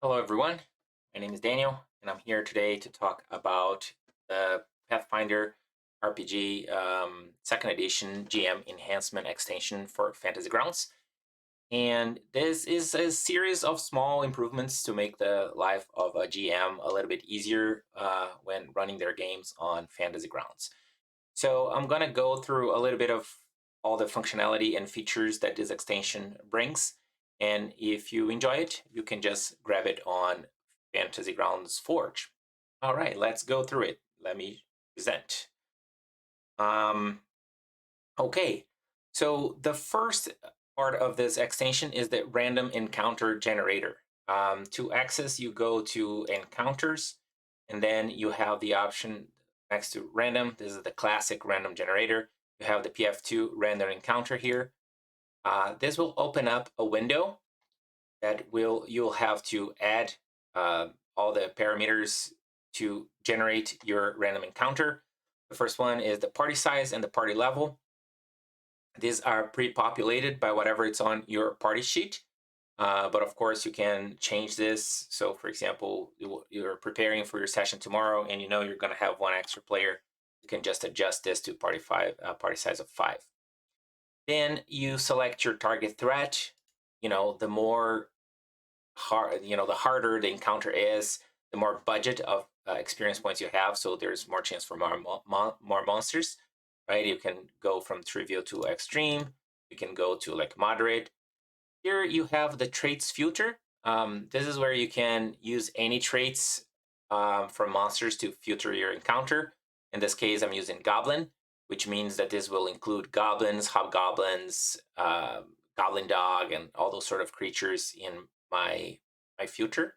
Hello, everyone. My name is Daniel, and I'm here today to talk about the Pathfinder RPG Second Edition GM Enhancement extension for Fantasy Grounds. And this is a series of small improvements to make the life of a GM a little bit easier when running their games on Fantasy Grounds. So I'm going to go through a little bit of all the functionality and features that this extension brings. And if you enjoy it, you can just grab it on Fantasy Grounds Forge. All right, let's go through it. Let me present. Um, okay, so the first part of this extension is the random encounter generator. To access, you go to encounters, and then you have the option next to random. This is the classic random generator. You have the PF2 random encounter here. This will open up a window that you'll have to add all the parameters to generate your random encounter. The first one is the party size and the party level. These are pre-populated by whatever it's on your party sheet. But of course, you can change this. So for example, you're preparing for your session tomorrow and you know you're going to have one extra player. You can just adjust this to party size of 5. Then you select your target threat. The more the harder the encounter is, the more budget of experience points you have. So there's more chance for more monsters, right? You can go from trivial to extreme. You can go to like moderate. Here you have the traits filter. This is where you can use any traits from monsters to filter your encounter. In this case, I'm using Goblin, which means that this will include goblins, hobgoblins, goblin dog, and all those sort of creatures in my filter.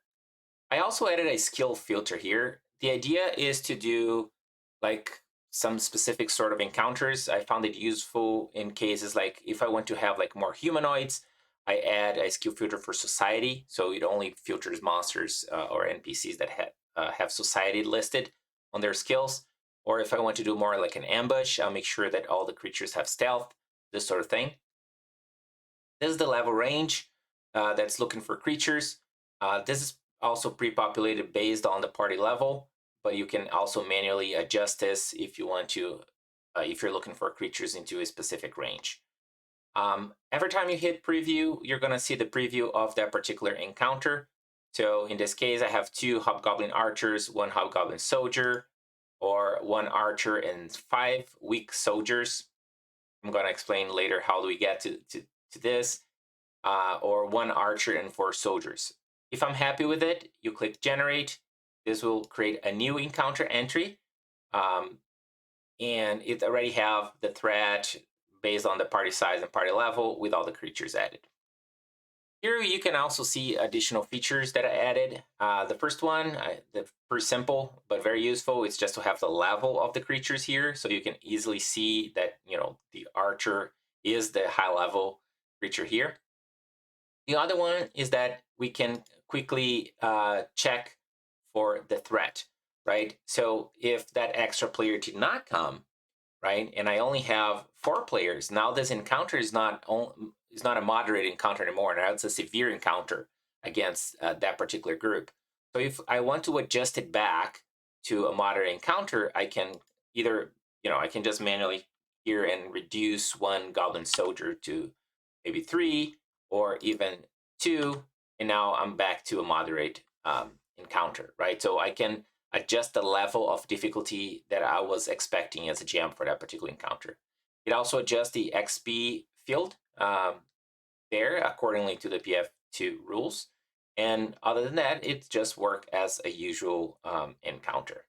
I also added a skill filter here. The idea is to do like some specific sort of encounters. I found it useful in cases like if I want to have like more humanoids, I add a skill filter for society. So it only filters monsters or NPCs that have society listed on their skills. Or if I want to do more like an ambush, I'll make sure that all the creatures have stealth, this sort of thing. This is the level range that's looking for creatures. This is also pre-populated based on the party level, but you can also manually adjust this if you want to, if you're looking for creatures into a specific range. Every time you hit preview, you're going to see the preview of that particular encounter. So in this case, I have 2 hobgoblin archers, 1 hobgoblin soldier, or 1 archer and 5 weak soldiers. I'm going to explain later how do we get to this, or 1 archer and 4 soldiers. If I'm happy with it, you click generate. This will create a new encounter entry. And it already have the threat based on the party size and party level with all the creatures added. Here you can also see additional features that I added. The first one, pretty simple but very useful. It's just to have the level of the creatures here, so you can easily see that the archer is the high level creature here. The other one is that we can quickly check for the threat, right? So if that extra player did not come, right, and I only have 4 players, now this encounter is not a moderate encounter anymore. Now it's a severe encounter against that particular group. So if I want to adjust it back to a moderate encounter, I can either, I can just manually here and reduce 1 goblin soldier to maybe 3 or even 2, and now I'm back to a moderate encounter, right? So I can adjust the level of difficulty that I was expecting as a GM for that particular encounter. It also adjusts the XP field there accordingly to the PF2 rules. And other than that, it just works as a usual encounter.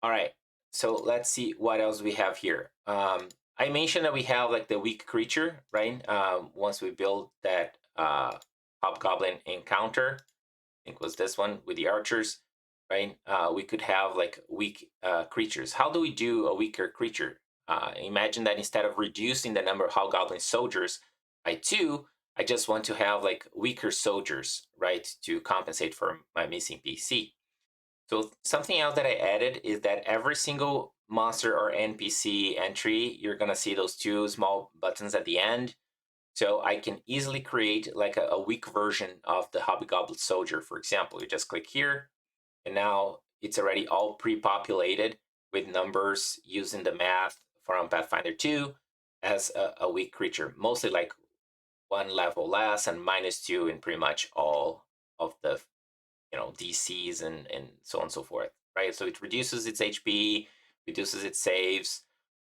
All right, so let's see what else we have here. I mentioned that we have like the weak creature, right? Once we build that hobgoblin encounter, I think was this one with the archers, right? We could have like weak creatures. How do we do a weaker creature? Imagine that instead of reducing the number of hobgoblin soldiers by 2, I just want to have like weaker soldiers, right, to compensate for my missing PC. So something else that I added is that every single monster or NPC entry, you're gonna see those 2 small buttons at the end. So I can easily create like a weak version of the Hobgoblin Soldier, for example. You just click here, and now it's already all pre-populated with numbers using the math from Pathfinder 2 as a weak creature, mostly like one level less and -2 in pretty much all of the DCs and so on and so forth, right? So it reduces its HP, reduces its saves.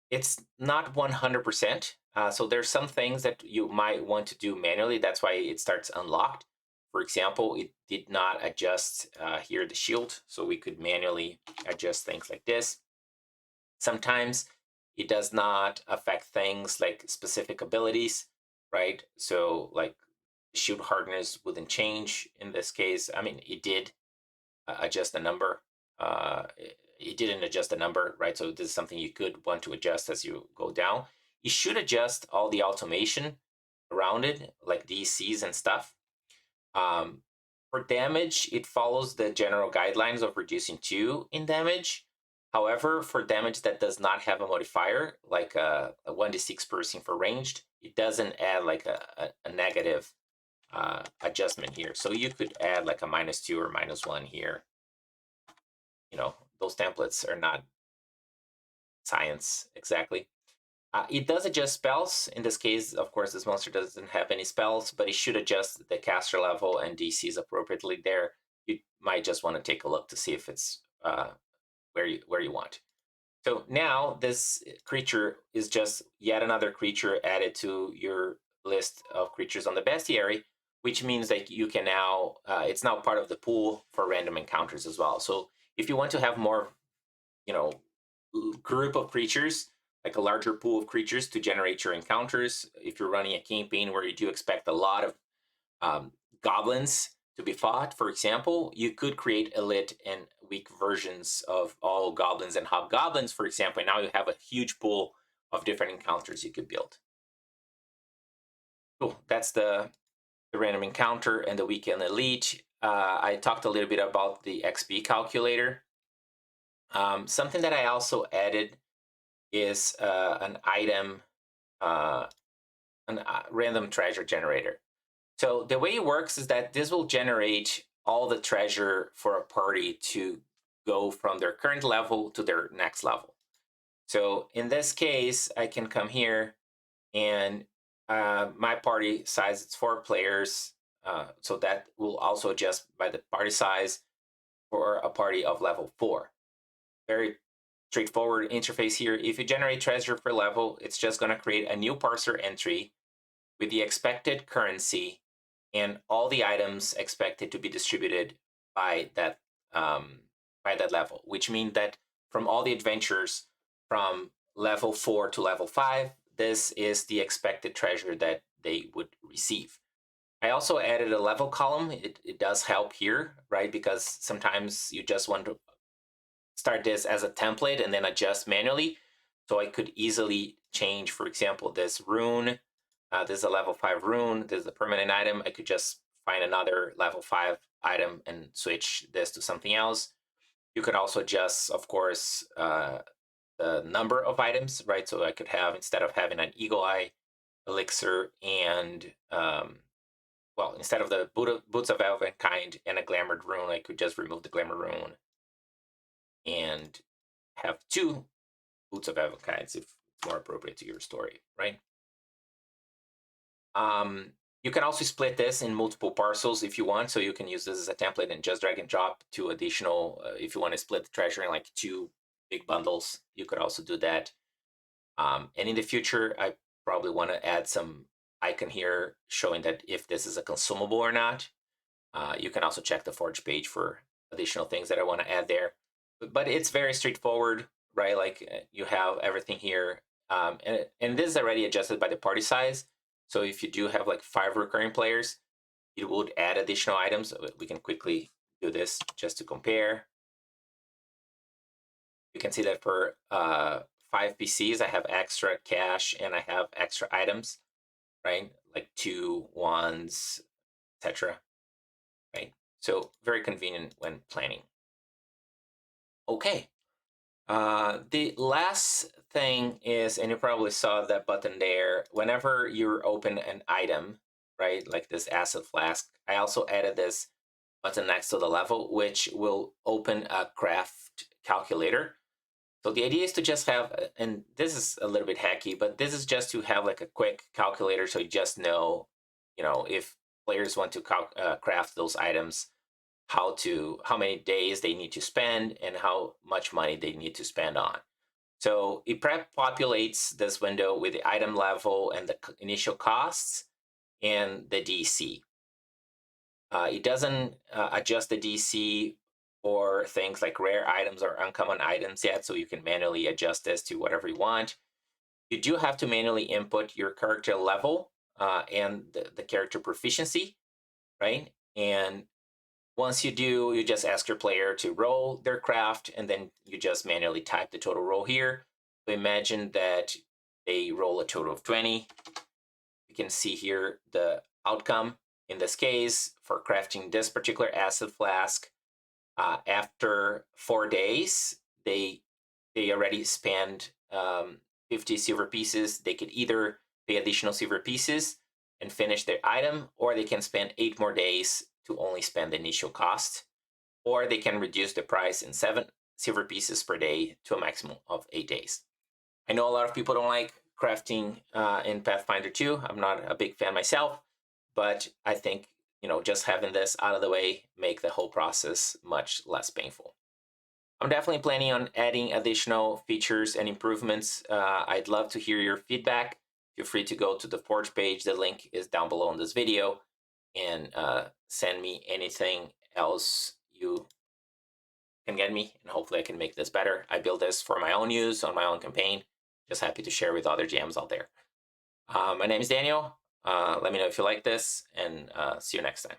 It's not 100%. So there's some things that you might want to do manually. That's why it starts unlocked. For example, it did not adjust here the shield, so we could manually adjust things like this. Sometimes it does not affect things like specific abilities, right? So like shield hardness wouldn't change in this case. I mean, it did adjust the number. It didn't adjust the number, right? So this is something you could want to adjust as you go down. You should adjust all the automation around it, like DCs and stuff. Um, for damage, it follows the general guidelines of reducing 2 in damage. However, for damage that does not have a modifier, like a 1d6 piercing for ranged, it doesn't add like a negative adjustment here. So you could add like a -2 or -1 here. Those templates are not science exactly. It does adjust spells. In this case, of course, this monster doesn't have any spells, but it should adjust the caster level and DCs appropriately there. You might just want to take a look to see if it's where you want. So now this creature is just yet another creature added to your list of creatures on the bestiary, which means that you can now, it's now part of the pool for random encounters as well. So if you want to have more, you know, group of creatures, like a larger pool of creatures to generate your encounters, if you're running a campaign where you do expect a lot of um, goblins to be fought, for example, you could create elite and weak versions of all goblins and hobgoblins, for example, and now you have a huge pool of different encounters you could build. Cool. That's the random encounter and the weak and elite. I talked a little bit about the XP calculator. Something that I also added is an item, uh, an random treasure generator. So the way it works is that this will generate all the treasure for a party to go from their current level to their next level. So in this case, I can come here and my party size, it's 4 players. So that will also adjust by the party size for a party of level 4. Very straightforward interface here. If you generate treasure per level, it's just going to create a new parser entry with the expected currency and all the items expected to be distributed by that um, level, which means that from all the adventures from level 4 to level 5, this is the expected treasure that they would receive. I also added a level column. It does help here, right? Because sometimes you just want to start this as a template and then adjust manually. So I could easily change, for example, this rune. This is a level 5 rune. This is a permanent item. I could just find another level 5 item and switch this to something else. You could also adjust, of course, the number of items, right? So I could have, instead of having an eagle eye elixir and, well, instead of the boots of Elvenkind and a glamored rune, I could just remove the glamour rune and have 2 boots of Elvenkinds if it's more appropriate to your story, right? You can also split this in multiple parcels if you want, so you can use this as a template and just drag and drop 2 additional, if you want to split the treasure in like 2 big bundles, you could also do that. And in the future, I probably want to add some icon here showing that if this is a consumable or not. You can also check the Forge page for additional things that I want to add there. But it's very straightforward, right? Like you have everything here. And this is already adjusted by the party size. So if you do have like 5 recurring players, it would add additional items. We can quickly do this just to compare. You can see that for 5 PCs, I have extra cash and I have extra items, right? Like 2 1s, etc. Right? So very convenient when planning. Okay, The last thing is, and you probably saw that button there, whenever you open an item, right, like this acid flask, I also added this button next to the level, which will open a craft calculator. So the idea is to just have, and this is a little bit hacky, but this is just to have like a quick calculator so you just know, if players want to craft those items, how many days they need to spend and how much money they need to spend on. So it populates this window with the item level and the initial costs and the DC. It doesn't adjust the DC for things like rare items or uncommon items yet, so you can manually adjust this to whatever you want. You do have to manually input your character level and the character proficiency, right? And once you do, you just ask your player to roll their craft, and then you just manually type the total roll here. So imagine that they roll a total of 20. You can see here the outcome. In this case, for crafting this particular acid flask, after 4 days, they already spent 50 silver pieces. They could either pay additional silver pieces and finish their item, or they can spend 8 more days to only spend the initial cost, or they can reduce the price in 7 silver pieces per day to a maximum of 8 days. I know a lot of people don't like crafting in Pathfinder 2. I'm not a big fan myself, but I think just having this out of the way make the whole process much less painful. I'm definitely planning on adding additional features and improvements. I'd love to hear your feedback. Feel free to go to the Forge page. The link is down below in this video, and send me anything else you can get me, and hopefully I can make this better. I built this for my own use on my own campaign. Just happy to share with other GMs out there. My name is Daniel. Let me know if you like this, and see you next time.